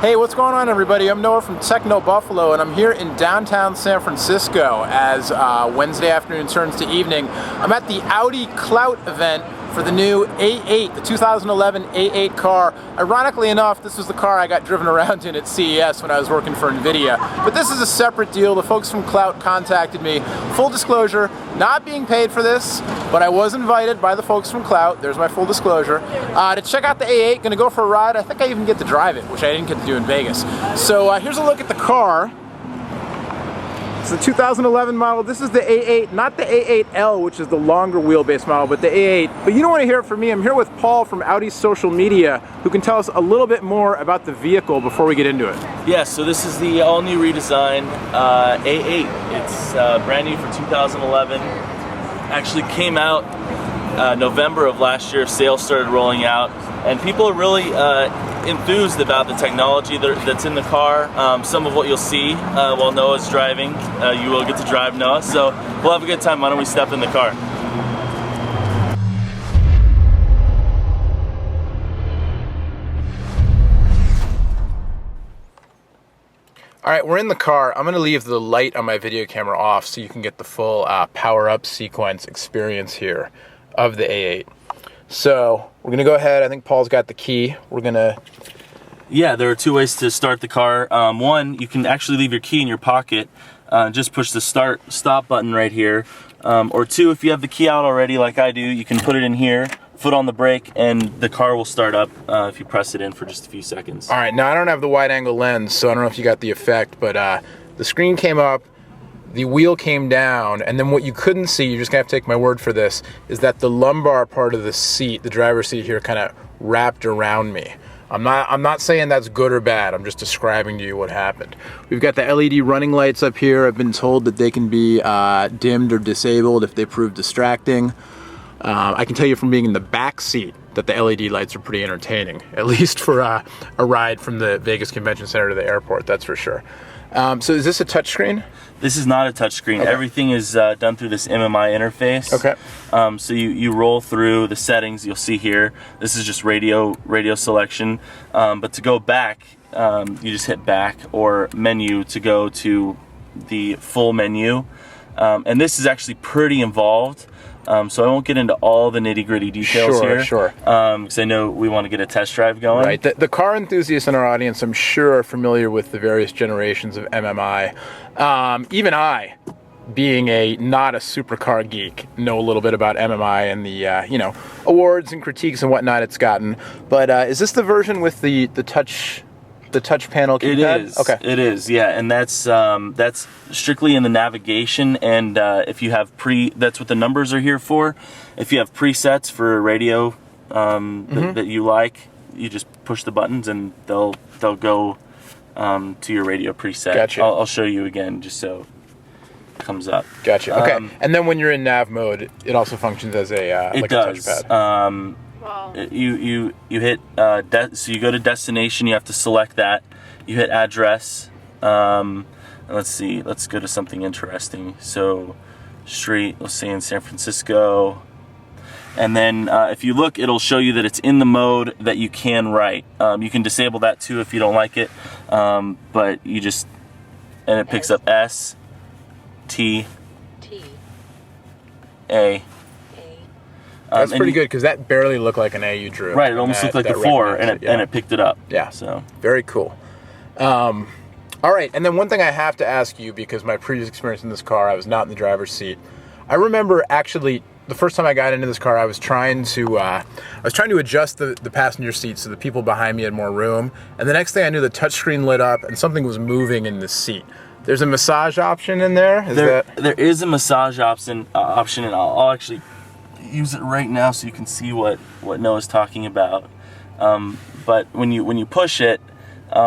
Hey, what's going on, everybody? I'm Noah from Techno Buffalo, and I'm here in downtown San Francisco as Wednesday afternoon turns to evening. I'm at the Audi Clout event for the new A8, the 2011 A8 car. Ironically enough, this was the car I got driven around in at CES when I was working for NVIDIA. But this is a separate deal. The folks from Clout contacted me. Full disclosure, not being paid for this, but I was invited by the folks from Clout, there's my full disclosure, to check out the A8. Gonna go for a ride. I think I even get to drive it, which I didn't get to do in Vegas. So here's a look at the car. It's the 2011 model. This is the A8, not the A8L, which is the longer wheelbase model, but the A8. But you don't want to hear it from me. I'm here with Paul from Audi's social media, who can tell us a little bit more about the vehicle before we get into it. Yeah, so this is the all-new redesign A8. It's brand new for 2011. Actually came out November of last year. Sales started rolling out, and people are really enthused about the technology that's in the car. Some of what you'll see while Noah's driving, you will get to drive Noah, so we'll have a good time. Why don't we step in the car? All right, we're in the car. I'm gonna leave the light on my video camera off so you can get the full power-up sequence experience here of the A8. So we're gonna go ahead. I think Paul's got the key. We're gonna... Yeah, there are two ways to start the car. One, you can actually leave your key in your pocket. Just push the stop button right here. Or two, if you have the key out already like I do, you can put it in here, foot on the brake, and the car will start up if you press it in for just a few seconds. All right, now I don't have the wide angle lens, so I don't know if you got the effect, but the screen came up, the wheel came down, and then what you couldn't see, you're just gonna have to take my word for this, is that the lumbar part of the seat, the driver's seat here, kind of wrapped around me. I'm not saying that's good or bad, I'm just describing to you what happened. We've got the LED running lights up here. I've been told that they can be dimmed or disabled if they prove distracting. I can tell you from being in the back seat that the LED lights are pretty entertaining, at least for a ride from the Vegas Convention Center to the airport, that's for sure. So is this a touchscreen? This is not a touchscreen. Okay. Everything is done through this MMI interface. Okay. So you roll through the settings you'll see here. This is just radio selection. But to go back, you just hit back or menu to go to the full menu. And this is actually pretty involved. So I won't get into all the nitty-gritty details here. Sure. Because I know we want to get a test drive going. Right. The car enthusiasts in our audience, I'm sure, are familiar with the various generations of MMI. Even I, being not a supercar geek, know a little bit about MMI and the awards and critiques and whatnot it's gotten. But is this the version with the touch panel keypad? It is. Okay. It is. Yeah, and that's strictly in the navigation. And if you have that's what the numbers are here for. If you have presets for radio that you like, you just push the buttons and they'll go to your radio preset. Gotcha. I'll show you again just so it comes up. Gotcha. Okay. And then when you're in nav mode, it also functions as a like a touchpad. Wow. You hit so you go to destination. You have to select that. You hit address. And let's see. Let's go to something interesting. So street. Let's say in San Francisco. And then if you look, it'll show you that it's in the mode that you can write. You can disable that too if you don't like it. But you just it picks up S, T, A. That's pretty good because that barely looked like an A you drew. Right, it almost looked like a 4, and it picked it up. Yeah, so very cool. All right, and then one thing I have to ask you, because my previous experience in this car, I was not in the driver's seat. I remember actually the first time I got into this car, I was trying to adjust the passenger seat so the people behind me had more room, and the next thing I knew, the touchscreen lit up and something was moving in the seat. There's a massage option in there. There is a massage option, and I'll actually use it right now so you can see what Noah's talking about. But when you push it,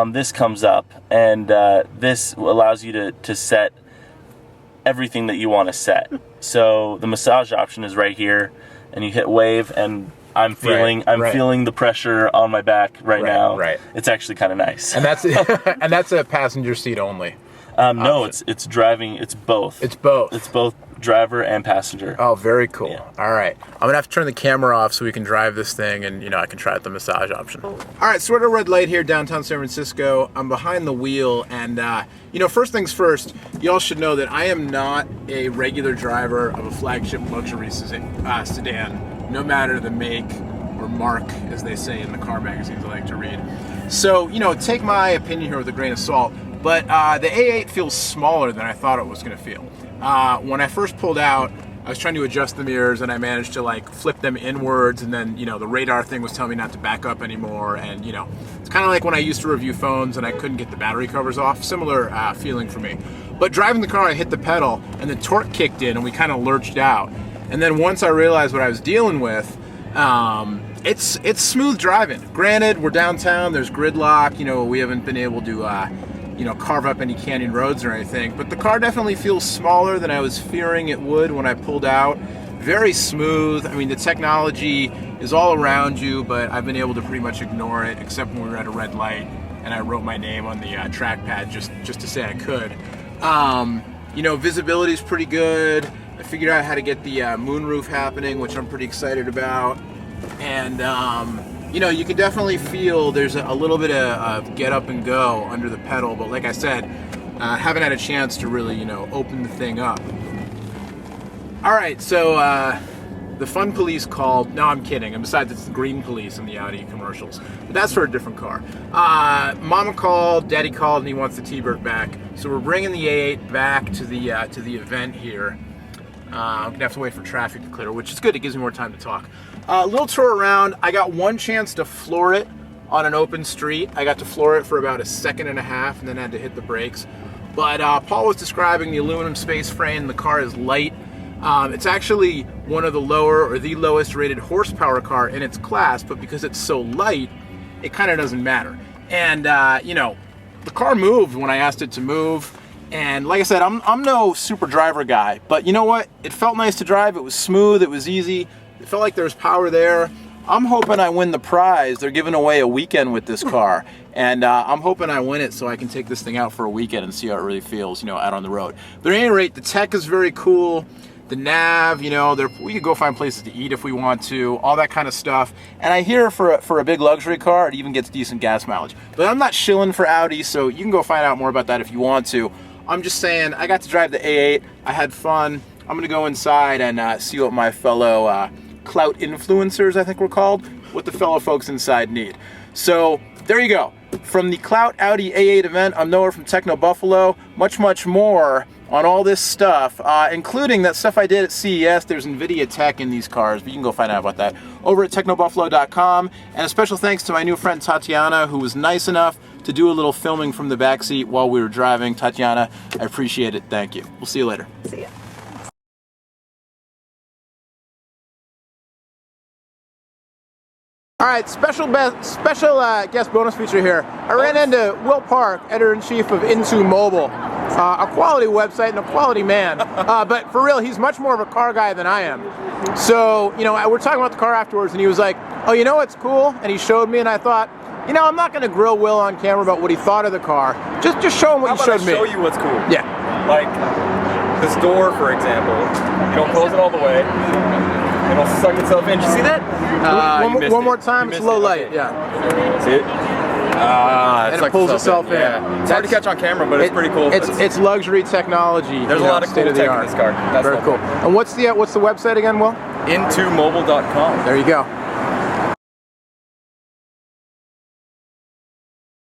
this comes up, and this allows you to set everything that you want to set. So the massage option is right here, and you hit wave, and I'm feeling the pressure on my back right now. Right. It's actually kind of nice. And that's a passenger seat only. No, it's driving. It's both. It's both. It's both driver and passenger. Oh, very cool. Yeah. All right. I'm going to have to turn the camera off so we can drive this thing and, I can try out the massage option. All right, so we're at a red light here downtown San Francisco. I'm behind the wheel and, first things first, you all should know that I am not a regular driver of a flagship luxury sedan, no matter the make or mark, as they say in the car magazines I like to read. So, take my opinion here with a grain of salt, but the A8 feels smaller than I thought it was going to feel. When I first pulled out, I was trying to adjust the mirrors and I managed to flip them inwards, and then, the radar thing was telling me not to back up anymore, and, it's kind of like when I used to review phones and I couldn't get the battery covers off. Similar feeling for me. But driving the car, I hit the pedal and the torque kicked in and we kind of lurched out. And then once I realized what I was dealing with, it's smooth driving. Granted, we're downtown, there's gridlock, we haven't been able to carve up any canyon roads or anything, but the car definitely feels smaller than I was fearing it would when I pulled out. Very smooth. I mean, the technology is all around you, but I've been able to pretty much ignore it, except when we were at a red light and I wrote my name on the trackpad just to say I could. Visibility is pretty good. I figured out how to get the moonroof happening, which I'm pretty excited about. And you can definitely feel there's a little bit of get up and go under the pedal, but like I said, haven't had a chance to really, open the thing up. All right, so the fun police called. No, I'm kidding. And besides, it's the green police in the Audi commercials, but that's for a different car. Mama called, Daddy called, and he wants the T-Bird back. So we're bringing the A8 back to the event here. I'm gonna have to wait for traffic to clear, which is good. It gives me more time to talk. A little tour around. I got one chance to floor it on an open street. I got to floor it for about a second and a half and then had to hit the brakes. But Paul was describing the aluminum space frame. The car is light. It's actually one of the lower or the lowest rated horsepower car in its class, but because it's so light, it kind of doesn't matter. And the car moved when I asked it to move. And like I said, I'm no super driver guy, but you know what? It felt nice to drive. It was smooth. It was easy. It felt like there was power there. I'm hoping I win the prize. They're giving away a weekend with this car, and I'm hoping I win it so I can take this thing out for a weekend and see how it really feels, out on the road. But at any rate, the tech is very cool. The nav, we could go find places to eat if we want to, all that kind of stuff. And I hear for a big luxury car, it even gets decent gas mileage. But I'm not shilling for Audi, so you can go find out more about that if you want to. I'm just saying, I got to drive the A8. I had fun. I'm gonna go inside and see what my fellow clout influencers, I think we're called, what the fellow folks inside need. So there you go. From the Clout Audi A8 event, I'm Noah from Techno Buffalo. Much more on all this stuff, including that stuff I did at CES. There's NVIDIA tech in these cars, but you can go find out about that over at technobuffalo.com. And a special thanks to my new friend Tatiana, who was nice enough to do a little filming from the backseat while we were driving. Tatiana, I appreciate it. Thank you. We'll see you later. See ya. All right, special guest bonus feature here. I ran into Will Park, editor-in-chief of Into Mobile, a quality website and a quality man. But for real, he's much more of a car guy than I am. So, we're talking about the car afterwards, and he was like, "Oh, you know what's cool?" And he showed me, and I thought, I'm not going to grill Will on camera about what he thought of the car. Just show him what you showed me. Show you what's cool. Yeah. Like this door, for example. You don't close it all the way. It'll suck itself in. Did you see that? One more time. It's low light. Okay. Yeah. See it? And it pulls itself in. Yeah. It's hard to catch on camera, but it's pretty cool. It's luxury technology. There's a lot of cool tech in this car. That's very cool. And what's the website again, Will? Intomobile.com. There you go.